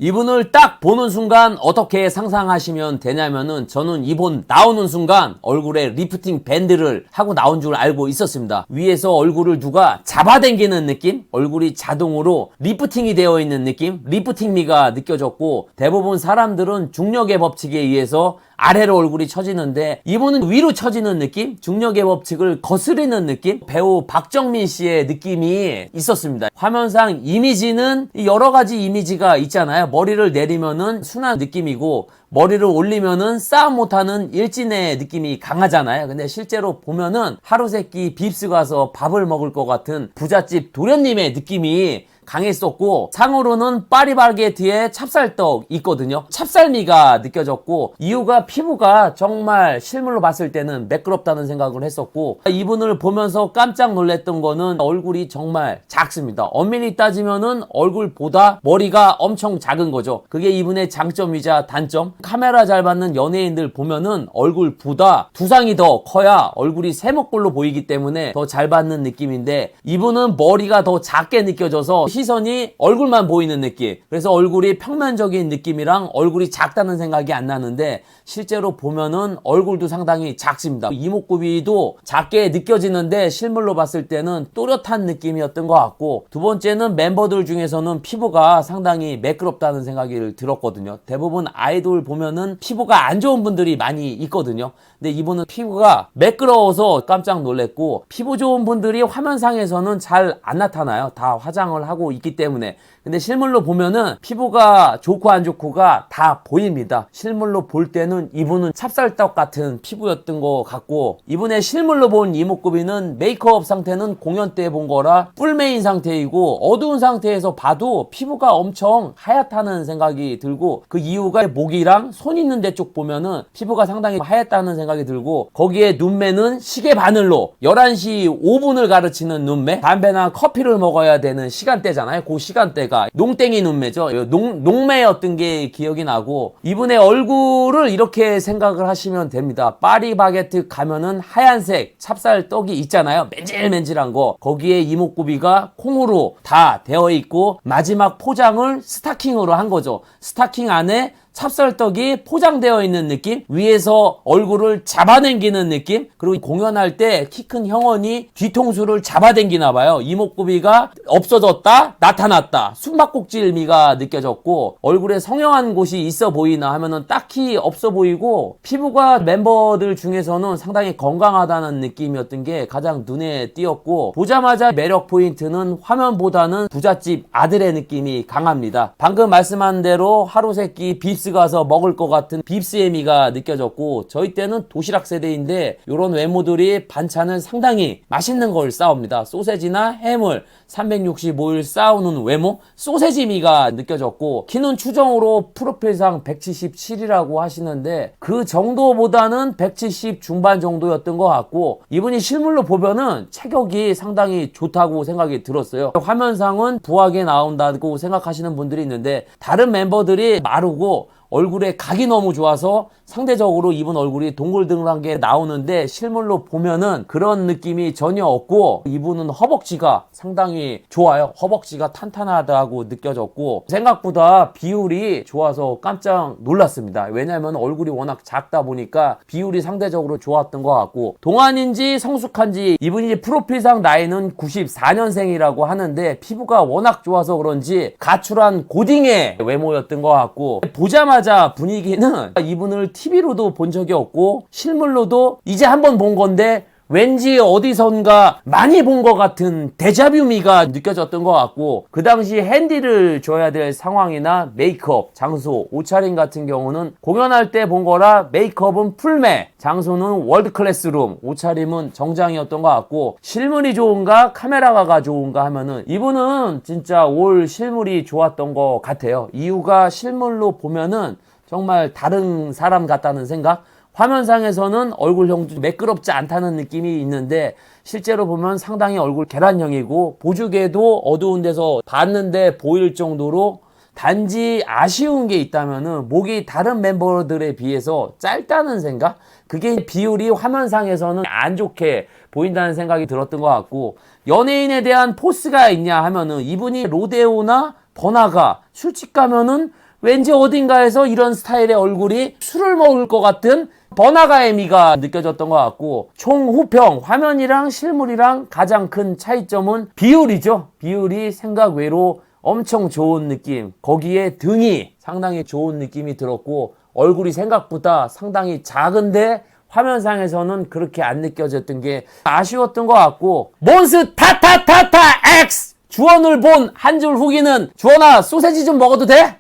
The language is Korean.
이분을 딱 보는 순간 어떻게 상상하시면 되냐면은 저는 이분 나오는 순간 얼굴에 리프팅 밴드를 하고 나온 줄 알고 있었습니다. 위에서 얼굴을 누가 잡아당기는 느낌? 얼굴이 자동으로 리프팅이 되어 있는 느낌? 리프팅미가 느껴졌고, 대부분 사람들은 중력의 법칙에 의해서 아래로 얼굴이 처지는데 이분은 위로 처지는 느낌? 중력의 법칙을 거스르는 느낌? 배우 박정민 씨의 느낌이 있었습니다. 화면상 이미지는 여러 가지 이미지가 있잖아요. 머리를 내리면은 순한 느낌이고, 머리를 올리면은 싸움 못하는 일진의 느낌이 강하잖아요. 근데 실제로 보면은 하루세끼 빕스 가서 밥을 먹을 것 같은 부잣집 도련님의 느낌이 강했었고, 상으로는 파리바게트에 찹쌀떡 있거든요. 찹쌀미가 느껴졌고, 이유가 피부가 정말 실물로 봤을 때는 매끄럽다는 생각을 했었고, 이분을 보면서 깜짝 놀랐던 거는 얼굴이 정말 작습니다. 엄밀히 따지면은 얼굴보다 머리가 엄청 작은 거죠. 그게 이분의 장점이자 단점. 카메라 잘 받는 연예인들 보면은 얼굴보다 두상이 더 커야 얼굴이 세모꼴로 보이기 때문에 더 잘 받는 느낌인데, 이분은 머리가 더 작게 느껴져서 시선이 얼굴만 보이는 느낌. 그래서 얼굴이 평면적인 느낌이랑 얼굴이 작다는 생각이 안 나는데, 실제로 보면은 얼굴도 상당히 작습니다. 이목구비도 작게 느껴지는데 실물로 봤을 때는 또렷한 느낌이었던 것 같고, 두 번째는 멤버들 중에서는 피부가 상당히 매끄럽다는 생각이 들었거든요. 대부분 아이돌 보면은 피부가 안 좋은 분들이 많이 있거든요. 근데 이분은 피부가 매끄러워서 깜짝 놀랐고, 피부 좋은 분들이 화면상에서는 잘 안 나타나요. 다 화장을 하고 있기 때문에. 근데 실물로 보면은 피부가 좋고 안 좋고가 다 보입니다. 실물로 볼 때는 이분은 찹쌀떡 같은 피부였던 것 같고, 이분의 실물로 본 이목구비는 메이크업 상태는 공연 때 본 거라 뿔메인 상태이고, 어두운 상태에서 봐도 피부가 엄청 하얗다는 생각이 들고, 그 이유가 목이랑 손 있는 데 쪽 보면은 피부가 상당히 하얗다는 생각이 들고, 거기에 눈매는 시계 바늘로 11시 5분을 가르치는 눈매, 담배나 커피를 먹어야 되는 시간대잖아요. 그 시간대가 농땡이 눈매죠. 농매였던 게 기억이 나고, 이분의 얼굴을 이렇게 생각을 하시면 됩니다. 파리바게트 가면은 하얀색 찹쌀떡이 있잖아요. 맨질맨질한 거. 거기에 이목구비가 콩으로 다 되어 있고, 마지막 포장을 스타킹으로 한 거죠. 스타킹 안에 찹쌀떡이 포장되어 있는 느낌? 위에서 얼굴을 잡아당기는 느낌? 그리고 공연할 때 키 큰 형원이 뒤통수를 잡아당기나 봐요. 이목구비가 없어졌다, 나타났다. 숨바꼭질미가 느껴졌고, 얼굴에 성형한 곳이 있어 보이나 하면은 딱히 없어 보이고, 피부가 멤버들 중에서는 상당히 건강하다는 느낌이었던 게 가장 눈에 띄었고, 보자마자 매력 포인트는 화면보다는 부잣집 아들의 느낌이 강합니다. 방금 말씀한 대로 하루세끼 빕스 가서 먹을 것 같은 빕스의 미가 느껴졌고, 저희 때는 도시락 세대인데 이런 외모들이 반찬을 상당히 맛있는 걸 싸웁니다. 소세지나 해물 365일 싸우는 외모, 소세지 미가 느껴졌고, 키는 추정으로 프로필상 177이라고 하시는데 그 정도보다는 170 중반 정도였던 것 같고, 이분이 실물로 보면은 체격이 상당히 좋다고 생각이 들었어요. 화면상은 부하게 나온다고 생각하시는 분들이 있는데, 다른 멤버들이 마르고 얼굴에 각이 너무 좋아서 상대적으로 이분 얼굴이 동글동글한 게 나오는데, 실물로 보면은 그런 느낌이 전혀 없고, 이분은 허벅지가 상당히 좋아요. 허벅지가 탄탄하다고 느껴졌고, 생각보다 비율이 좋아서 깜짝 놀랐습니다. 왜냐면 얼굴이 워낙 작다 보니까 비율이 상대적으로 좋았던 것 같고, 동안인지 성숙한지, 이분이 프로필상 나이는 94년생이라고 하는데 피부가 워낙 좋아서 그런지 가출한 고딩의 외모였던 것 같고, 보자마자 분위기는 이분을 TV로도 본 적이 없고 실물로도 이제 한번 본 건데 왠지 어디선가 많이 본 것 같은 데자뷰미가 느껴졌던 것 같고, 그 당시 핸디를 줘야 될 상황이나 메이크업, 장소, 옷차림 같은 경우는 공연할 때 본 거라 메이크업은 풀매, 장소는 월드클래스룸, 옷차림은 정장이었던 것 같고, 실물이 좋은가 카메라가 좋은가 하면은 이분은 진짜 올 실물이 좋았던 것 같아요. 이유가 실물로 보면은 정말 다른 사람 같다는 생각? 화면상에서는 얼굴형도 매끄럽지 않다는 느낌이 있는데, 실제로 보면 상당히 얼굴 계란형이고, 보조개도 어두운 데서 봤는데 보일 정도로, 단지 아쉬운 게 있다면은 목이 다른 멤버들에 비해서 짧다는 생각? 그게 비율이 화면상에서는 안 좋게 보인다는 생각이 들었던 것 같고, 연예인에 대한 포스가 있냐 하면은 이분이 로데오나 번화가, 술집 가면은 왠지 어딘가에서 이런 스타일의 얼굴이 술을 먹을 것 같은 번화가의 미가 느껴졌던 것 같고, 총호평 화면이랑 실물이랑 가장 큰 차이점은 비율이죠. 비율이 생각 외로 엄청 좋은 느낌, 거기에 등이 상당히 좋은 느낌이 들었고, 얼굴이 생각보다 상당히 작은데 화면상에서는 그렇게 안 느껴졌던 게 아쉬웠던 것 같고, 몬스 타타타타 X! 주원을 본 한 줄 후기는, 주원아 소세지 좀 먹어도 돼?